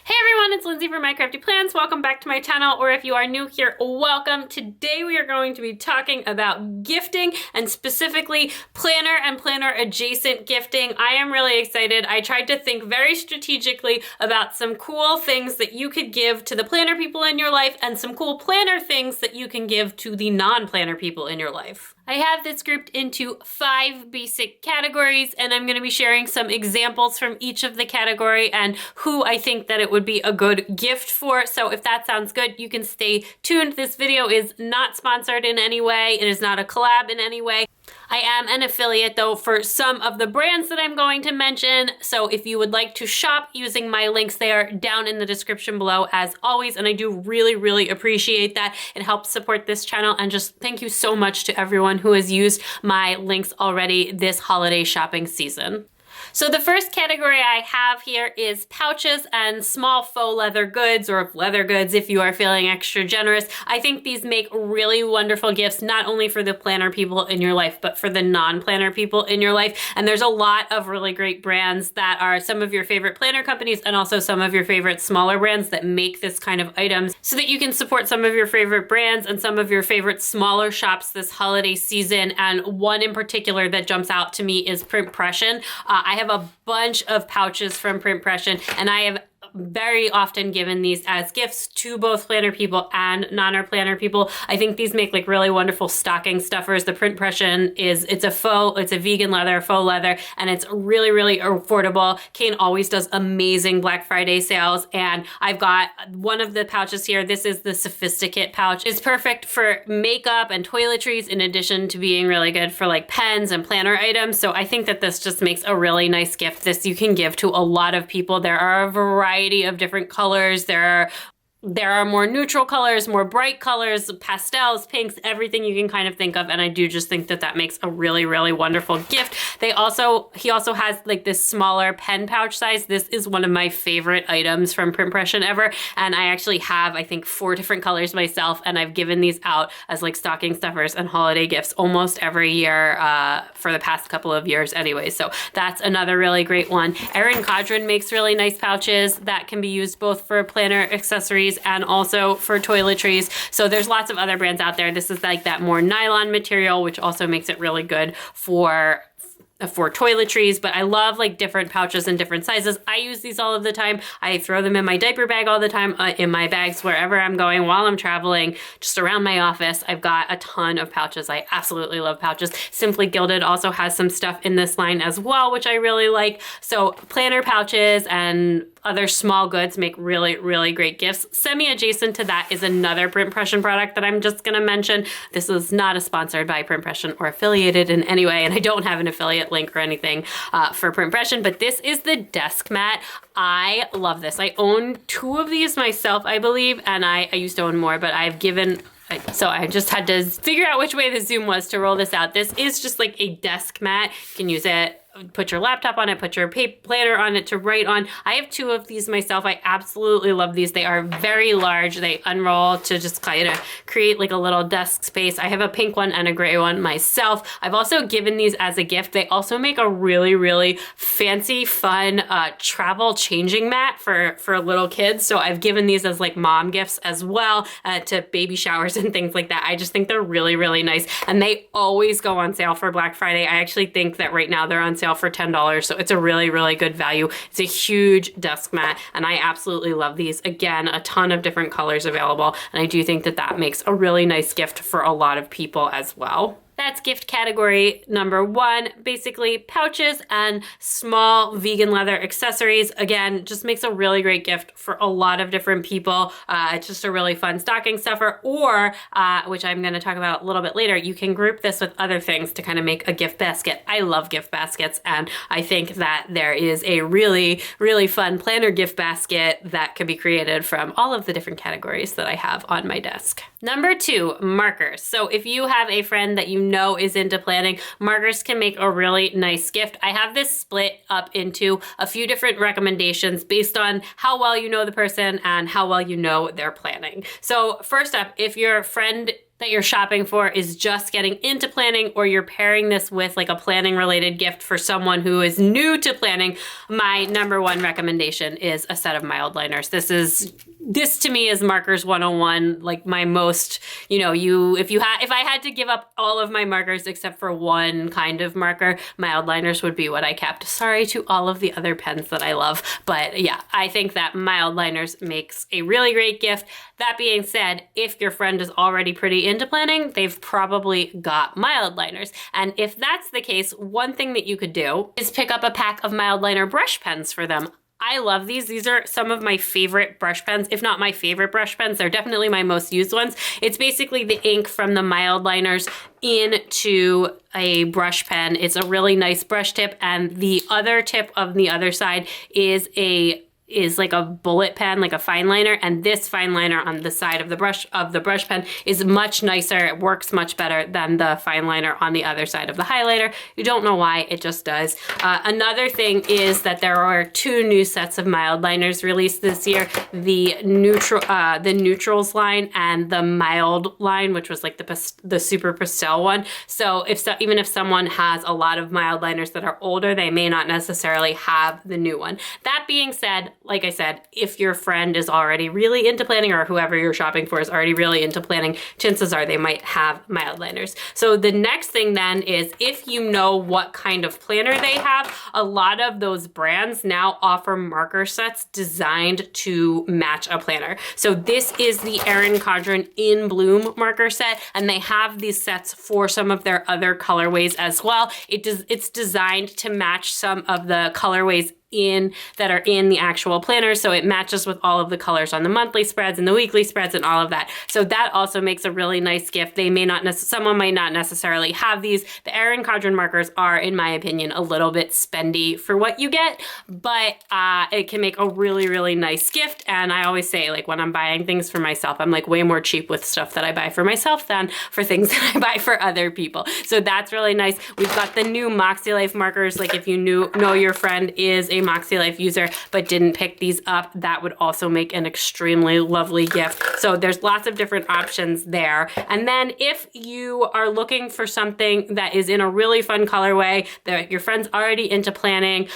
Hey everyone, it's Lindsay from My Crafty Plans. Welcome back to my channel, or if you are new here, welcome. Today we are going to be talking about gifting, and specifically planner and planner adjacent gifting. I am really excited. I tried to think very strategically about some cool things that you could give to the planner people in your life and some cool planner things that you can give to the non-planner people in your life. I have this grouped into 5 basic categories, and I'm going to be sharing some examples from each of the category and who I think that it would be a good gift for. So if that sounds good, you can stay tuned. This video is not sponsored in any way. It is not a collab in any way. I am an affiliate though for some of the brands that I'm going to mention. So if you would like to shop using my links, they are down in the description below as always. And I do really appreciate that. It helps support this channel, and just thank you so much to everyone who has used my links already this holiday shopping season. So the first category I have here is pouches and small faux leather goods, or leather goods if you are feeling extra generous. I think these make really wonderful gifts, not only for the planner people in your life, but for the non-planner people in your life. And there's a lot of really great brands that are some of your favorite planner companies, and also some of your favorite smaller brands that make this kind of items, so that you can support some of your favorite brands and some of your favorite smaller shops this holiday season. And one in particular that jumps out to me is Printpression. I have a bunch of pouches from Printpression, and I have very often given these as gifts to both planner people and non-planner people. I think these make like really wonderful stocking stuffers. The Printpression it's a vegan leather, faux leather, and it's really affordable. Kane always does amazing Black Friday sales, and I've got one of the pouches here. This is the Sophisticate pouch. It's perfect for makeup and toiletries, in addition to being really good for like pens and planner items. So I think that this just makes a really nice gift. This you can give to a lot of people. There are a variety of different colors. There are more neutral colors, more bright colors, pastels, pinks, everything you can kind of think of. And I do just think that that makes a really wonderful gift. He also has like this smaller pen pouch size. This is one of my favorite items from Printpression ever. And I actually have, I think, 4 different colors myself. And I've given these out as like stocking stuffers and holiday gifts almost every year for the past couple of years anyway. So that's another really great one. Erin Condren makes really nice pouches that can be used both for planner accessories and also for toiletries. So there's lots of other brands out there. This is like that more nylon material, which also makes it really good for toiletries. But I love like different pouches and different sizes. I use these all of the time. I throw them in my diaper bag all the time, in my bags wherever I'm going while I'm traveling, just around my office. I've got a ton of pouches. I absolutely love pouches. Simply Gilded also has some stuff in this line as well, which I really like. So planner pouches and other small goods make really great gifts. Semi-adjacent to that is another Printpression product that I'm just gonna mention. This is not sponsored by Printpression or affiliated in any way, and I don't have an affiliate link or anything for Printpression, but this is the desk mat. I love this. I own 2 of these myself, I believe, and I used to own more, but so I just had to figure out which way the zoom was to roll this out. This is just like a desk mat. You can use it, put your laptop on it, put your planner on it to write on. I have 2 of these myself. I absolutely love these. They are very large. They unroll to just kind of create like a little desk space. I have a pink one and a gray one myself. I've also given these as a gift. They also make a really fancy, fun travel changing mat for little kids. So I've given these as like mom gifts as well, to baby showers and things like that. I just think they're really nice, and they always go on sale for Black Friday. I actually think that right now they're on sale for $10, so it's a really good value. It's a huge desk mat, and I absolutely love these. Again, a ton of different colors available, and I do think that that makes a really nice gift for a lot of people as well. That's gift category number 1, basically pouches and small vegan leather accessories. Again, just makes a really great gift for a lot of different people. It's just a really fun stocking stuffer, or, which I'm gonna talk about a little bit later, you can group this with other things to kind of make a gift basket. I love gift baskets, and I think that there is a really fun planner gift basket that can be created from all of the different categories that I have on my desk. Number 2, markers. So if you have a friend that you know is into planning, markers can make a really nice gift. I have this split up into a few different recommendations based on how well you know the person and how well you know their planning. So first up, if your friend that you're shopping for is just getting into planning, or you're pairing this with like a planning related gift for someone who is new to planning, my number one recommendation is a set of Mildliners. This to me is Markers 101, like my most, if I had to give up all of my markers except for one kind of marker, Mildliners would be what I kept. Sorry to all of the other pens that I love, but yeah, I think that Mildliners makes a really great gift. That being said, if your friend is already pretty into planning, they've probably got Mildliners. And if that's the case, one thing that you could do is pick up a pack of Mildliner brush pens for them. I love these. These are some of my favorite brush pens, if not my favorite brush pens. They're definitely my most used ones. It's basically the ink from the Mildliners into a brush pen. It's a really nice brush tip, and the other tip of the other side is like a bullet pen, like a fine liner, and this fine liner on the side of the brush pen is much nicer. It works much better than the fine liner on the other side of the highlighter. You don't know why, it just does. Another thing is that there are 2 new sets of Mildliners released this year: the neutrals line and the mild line, which was like the super pastel one. So even if someone has a lot of Mildliners that are older, they may not necessarily have the new one. That being said, like I said, if your friend is already really into planning, or whoever you're shopping for is already really into planning, chances are they might have Mildliners. So the next thing then is, if you know what kind of planner they have, a lot of those brands now offer marker sets designed to match a planner. So this is the Erin Condren In Bloom marker set, and they have these sets for some of their other colorways as well. It's designed to match some of the colorways that are in the actual planner, so it matches with all of the colors on the monthly spreads and the weekly spreads and all of that. So that also makes a really nice gift. Someone might not necessarily have these. The Erin Condren markers are, in my opinion, a little bit spendy for what you get, but it can make a really, really nice gift. And I always say, like, when I'm buying things for myself, I'm like way more cheap with stuff that I buy for myself than for things that I buy for other people. So that's really nice. We've got the new MoxieLife markers. Like, if you know your friend is a MoxieLife user but didn't pick these up, that would also make an extremely lovely gift. So there's lots of different options there. And then if you are looking for something that is in a really fun colorway, that your friend's already into planning,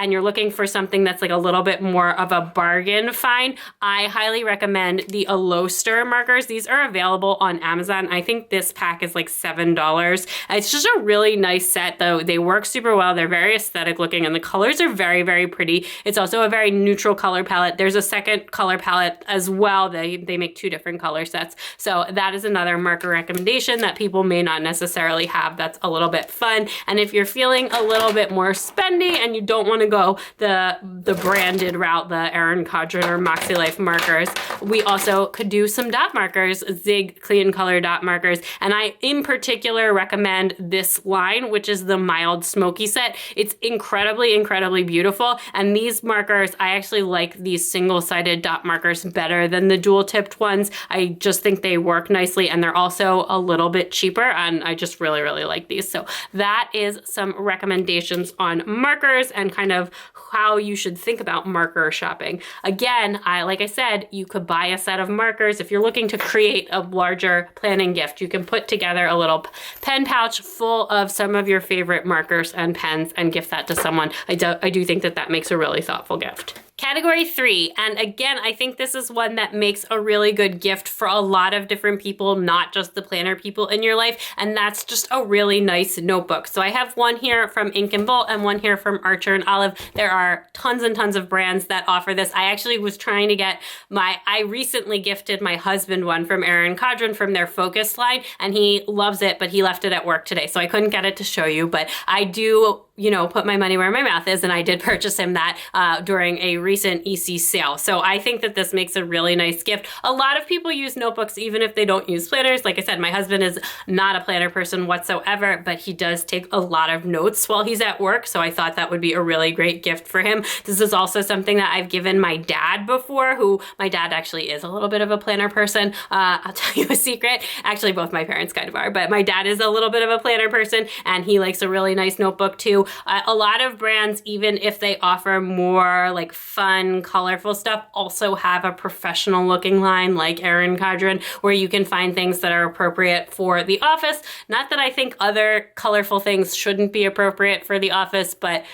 and you're looking for something that's like a little bit more of a bargain find, I highly recommend the Alloster markers. These are available on Amazon. I think this pack is like $7. It's just a really nice set though. They work super well. They're very aesthetic looking, and the colors are very, very pretty. It's also a very neutral color palette. There's a second color palette as well. They make 2 different color sets. So that is another marker recommendation that people may not necessarily have that's a little bit fun. And if you're feeling a little bit more spendy and you don't want to go the branded route, the Erin Condren or MoxieLife markers, we also could do some dot markers, Zig Clean Color dot markers. And I in particular recommend this line, which is the Mild Smoky set. It's incredibly, incredibly beautiful. And these markers, I actually like these single-sided dot markers better than the dual-tipped ones. I just think they work nicely, and they're also a little bit cheaper, and I just really, really like these. So that is some recommendations on markers and kind of how you should think about marker shopping. Again, like I said, you could buy a set of markers. If you're looking to create a larger planning gift, you can put together a little pen pouch full of some of your favorite markers and pens and gift that to someone. I do think that makes a really thoughtful gift. Category 3, and again, I think this is one that makes a really good gift for a lot of different people, not just the planner people in your life, and that's just a really nice notebook. So I have one here from Ink and Bolt and one here from Archer and Olive. There are tons and tons of brands that offer this. I actually was trying to get I recently gifted my husband one from Erin Condren from their Focus line, and he loves it, but he left it at work today, so I couldn't get it to show you, but I do put my money where my mouth is, and I did purchase him that during a recent EC sale. So I think that this makes a really nice gift. A lot of people use notebooks even if they don't use planners. Like I said, my husband is not a planner person whatsoever, but he does take a lot of notes while he's at work, so I thought that would be a really great gift for him. This is also something that I've given my dad before, my dad actually is a little bit of a planner person. I'll tell you a secret. Actually, both my parents kind of are, but my dad is a little bit of a planner person, and he likes a really nice notebook too. A lot of brands, even if they offer more like fun, colorful stuff also have a professional looking line like Erin Condren, where you can find things that are appropriate for the office. Not that I think other colorful things shouldn't be appropriate for the office, but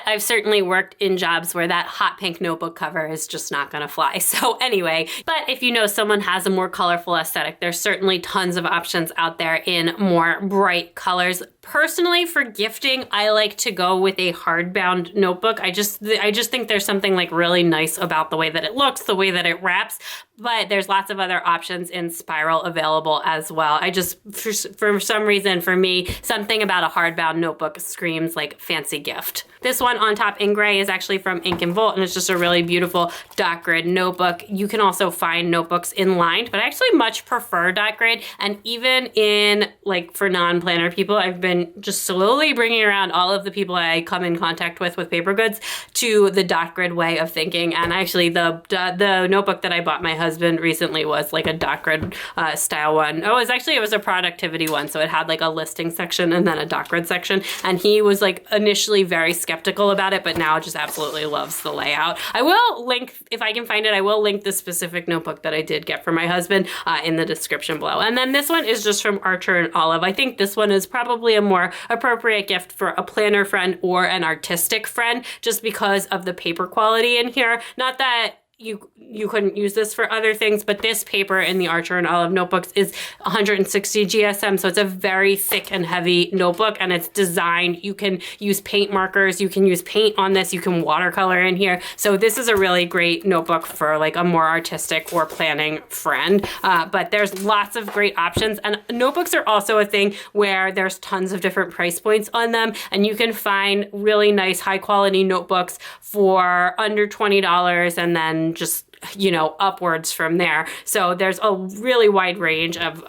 I've certainly worked in jobs where that hot pink notebook cover is just not gonna fly. So anyway, but if you know someone has a more colorful aesthetic, there's certainly tons of options out there in more bright colors. Personally, for gifting, I like to go with a hardbound notebook. I just think there's something like really nice about the way that it looks, the way that it wraps, but there's lots of other options in spiral available as well. I just, for some reason, for me, something about a hardbound notebook screams like fancy gift. This one on top in gray is actually from Ink and Volt, and it's just a really beautiful dot grid notebook. You can also find notebooks in lined, but I actually much prefer dot grid. And even in, like, for non-planner people, I've been just slowly bringing around all of the people I come in contact with paper goods to the dot grid way of thinking. And actually the notebook that I bought my husband recently was like a dot grid style one. Oh, it was a productivity one. So it had like a listing section and then a dot grid section. And he was like initially very skeptical about it, but now just absolutely loves the layout. I will link, if I can find it, I will link the specific notebook that I did get for my husband in the description below. And then this one is just from Archer and Olive. I think this one is probably a more appropriate gift for a planner friend or an artistic friend, just because of the paper quality in here. Not that you couldn't use this for other things, but this paper in the Archer and Olive notebooks is 160 GSM, so it's a very thick and heavy notebook, and it's designed, you can use paint markers, you can use paint on this, you can watercolor in here, so this is a really great notebook for like a more artistic or planning friend, but there's lots of great options, and notebooks are also a thing where there's tons of different price points on them, and you can find really nice high quality notebooks for under $20 and then just, you know, upwards from there. So there's a really wide range of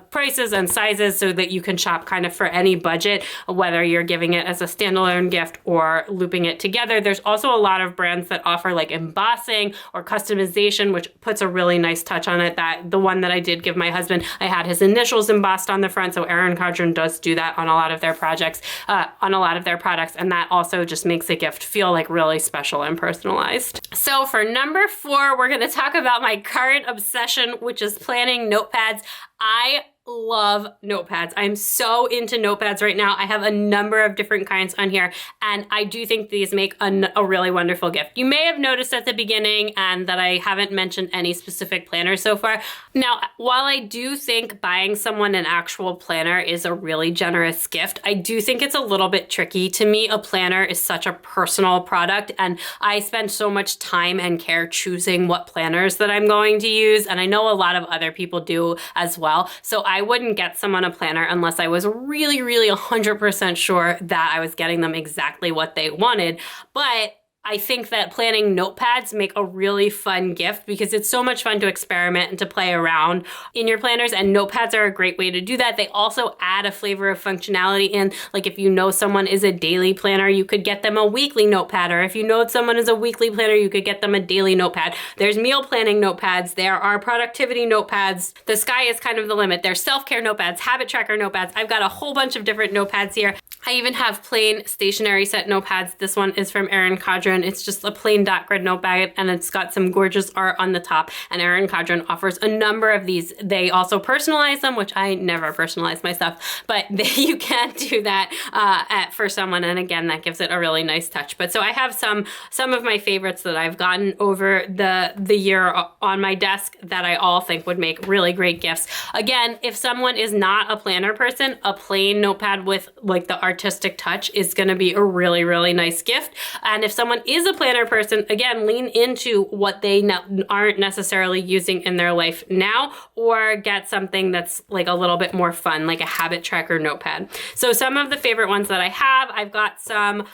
prices and sizes so that you can shop kind of for any budget, whether you're giving it as a standalone gift or looping it together. There's also a lot of brands that offer like embossing or customization, which puts a really nice touch on it. That the one that I did give my husband, I had his initials embossed on the front. So Erin Condren does do that on a lot of their projects, on a lot of their products. And that also just makes a gift feel like really special and personalized. So for number 4, we're going to talk about my current obsession, which is planning notepads. I love notepads. I'm so into notepads right now. I have a number of different kinds on here, and I do think these make a really wonderful gift. You may have noticed at the beginning and that I haven't mentioned any specific planners so far. Now, while I do think buying someone an actual planner is a really generous gift, I do think it's a little bit tricky. To me, a planner is such a personal product, and I spend so much time and care choosing what planners that I'm going to use, and I know a lot of other people do as well. So I wouldn't get someone a planner unless I was really, really 100% sure that I was getting them exactly what they wanted. But I think that planning notepads make a really fun gift because it's so much fun to experiment and to play around in your planners, and notepads are a great way to do that. They also add a flavor of functionality in, like if you know someone is a daily planner, you could get them a weekly notepad, or if you know someone is a weekly planner, you could get them a daily notepad. There's meal planning notepads, there are productivity notepads. The sky is kind of the limit. There's self-care notepads, habit tracker notepads. I've got a whole bunch of different notepads here. I even have plain stationery set notepads. This one is from Erin Condren. It's just a plain dot grid notepad, and it's got some gorgeous art on the top, and Erin Condren offers a number of these. They also personalize them, which I never personalize my stuff, but you can do that for someone, and again, that gives it a really nice touch. But so I have some of my favorites that I've gotten over the year on my desk that I all think would make really great gifts. Again, if someone is not a planner person, a plain notepad with like the artistic touch is going to be a really, really nice gift. And if someone is a planner person, again, lean into what they aren't necessarily using in their life now, or get something that's like a little bit more fun, like a habit tracker notepad. So some of the favorite ones that I have, I've got some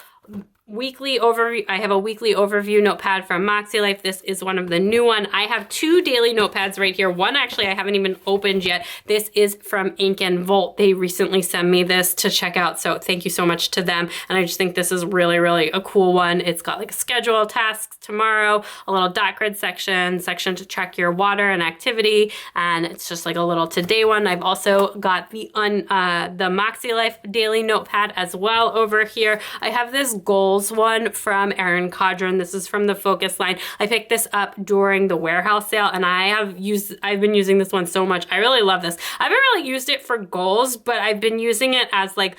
weekly overview. I have a weekly overview notepad from Moxie Life. This is one of the new one. I have 2 daily notepads right here. One actually I haven't even opened yet. This is from Ink and Volt. They recently sent me this to check out, so thank you so much to them. And I just think this is really, really a cool one. It's got like a schedule, tasks tomorrow, a little dot grid section to track your water and activity, and it's just like a little today one. I've also got the Moxie Life daily notepad as well over here. I have this gold goals one from Erin Condren. This is from the Focus line. I picked this up during the warehouse sale, and I've been using this one so much. I really love this. I haven't really used it for goals, but I've been using it as like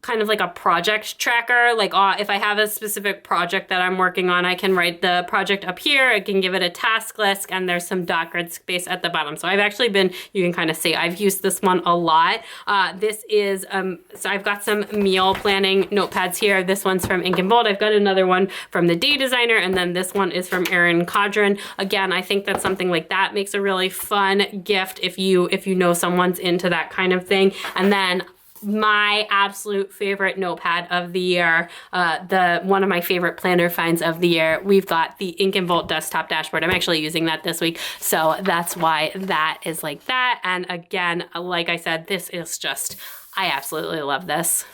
kind of like a project tracker. Like if I have a specific project that I'm working on, I can write the project up here. I can give it a task list, and there's some dot grid space at the bottom. So I've actually been, you can kind of see, I've used this one a lot. This is, so I've got some meal planning notepads here. This one's from Ink and Bold. I've got another one from the Day Designer, and then this one is from Erin Condren. Again, I think that something like that makes a really fun gift if you know someone's into that kind of thing. And then my absolute favorite notepad of the year, one of my favorite planner finds of the year, we've got the Ink and Bolt desktop dashboard. I'm actually using that this week, so that's why that is like that. And again, like I said, this is just, I absolutely love this.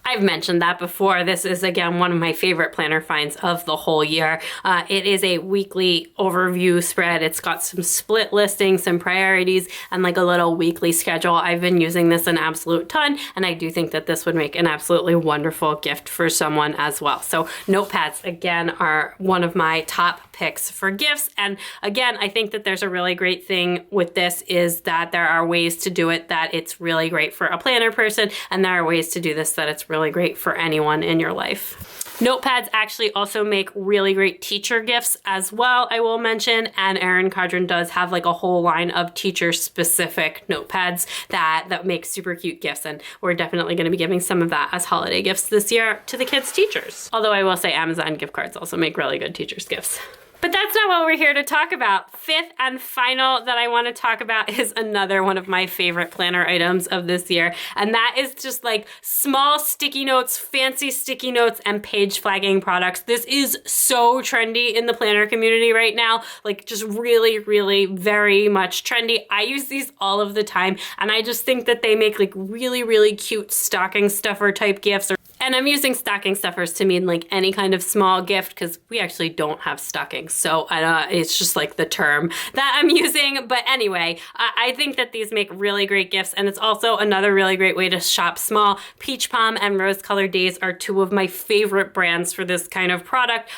I've mentioned that before. This is, again, one of my favorite planner finds of the whole year. It is a weekly overview spread. It's got some split listings, some priorities, and like a little weekly schedule. I've been using this an absolute ton, and I do think that this would make an absolutely wonderful gift for someone as well. So notepads, again, are one of my top picks for gifts. And again, I think that there's a really great thing with this is that there are ways to do it that it's really great for a planner person, and there are ways to do this that it's really great for anyone in your life. Notepads actually also make really great teacher gifts as well, I will mention, and Erin Condren does have like a whole line of teacher-specific notepads that make super cute gifts, and we're definitely going to be giving some of that as holiday gifts this year to the kids' teachers. Although I will say Amazon gift cards also make really good teachers' gifts. But that's not what we're here to talk about. Fifth and final that I want to talk about is another one of my favorite planner items of this year. And that is just like small sticky notes, fancy sticky notes, and page flagging products. This is so trendy in the planner community right now. Like just really, really very much trendy. I use these all of the time. And I just think that they make like really, really cute stocking stuffer type gifts. And I'm using stocking stuffers to mean like any kind of small gift because we actually don't have stockings. So it's just like the term that I'm using. But anyway, I think that these make really great gifts. And it's also another really great way to shop small. Peach Palm and Rose Colored Days are two of my favorite brands for this kind of product.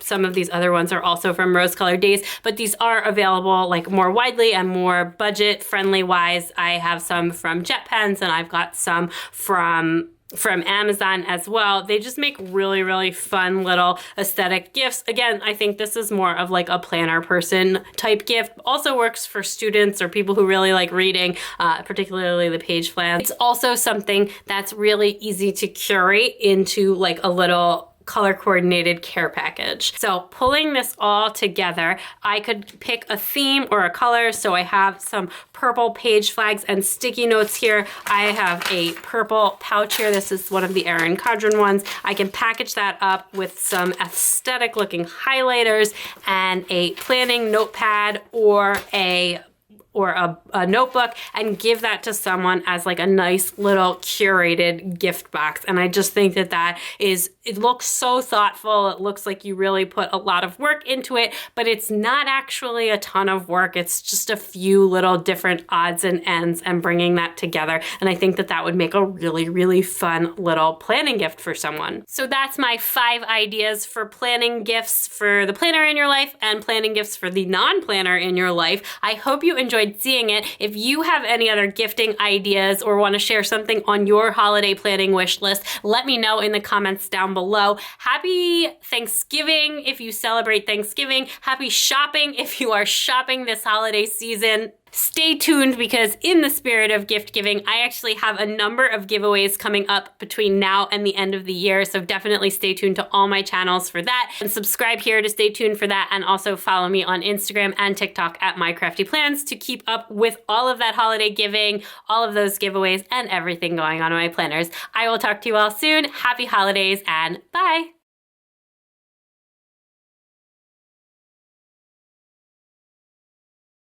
Some of these other ones are also from Rose Colored Days, but these are available like more widely and more budget friendly wise. I have some from JetPens, and I've got some from Amazon as well. They just make really, really fun little aesthetic gifts. Again, I think this is more of like a planner person type gift. Also works for students or people who really like reading, particularly the page flags. It's also something that's really easy to curate into like a little color coordinated care package. So pulling this all together, I could pick a theme or a color. So I have some purple page flags and sticky notes here. I have a purple pouch here. This is one of the Erin Condren ones. I can package that up with some aesthetic looking highlighters and a planning notepad or a notebook and give that to someone as like a nice little curated gift box. And I just think that it looks so thoughtful. It looks like you really put a lot of work into it, but it's not actually a ton of work. It's just a few little different odds and ends and bringing that together. And I think that would make a really, really fun little planning gift for someone. So that's my 5 ideas for planning gifts for the planner in your life and planning gifts for the non-planner in your life. I hope you enjoyed seeing it. If you have any other gifting ideas or want to share something on your holiday planning wish list, let me know in the comments down below. Happy Thanksgiving if you celebrate Thanksgiving. Happy shopping if you are shopping this holiday season. Stay tuned because in the spirit of gift giving, I actually have a number of giveaways coming up between now and the end of the year. So definitely stay tuned to all my channels for that and subscribe here to stay tuned for that. And also follow me on Instagram and TikTok at MyCraftyPlans to keep up with all of that holiday giving, all of those giveaways and everything going on in my planners. I will talk to you all soon. Happy holidays and bye.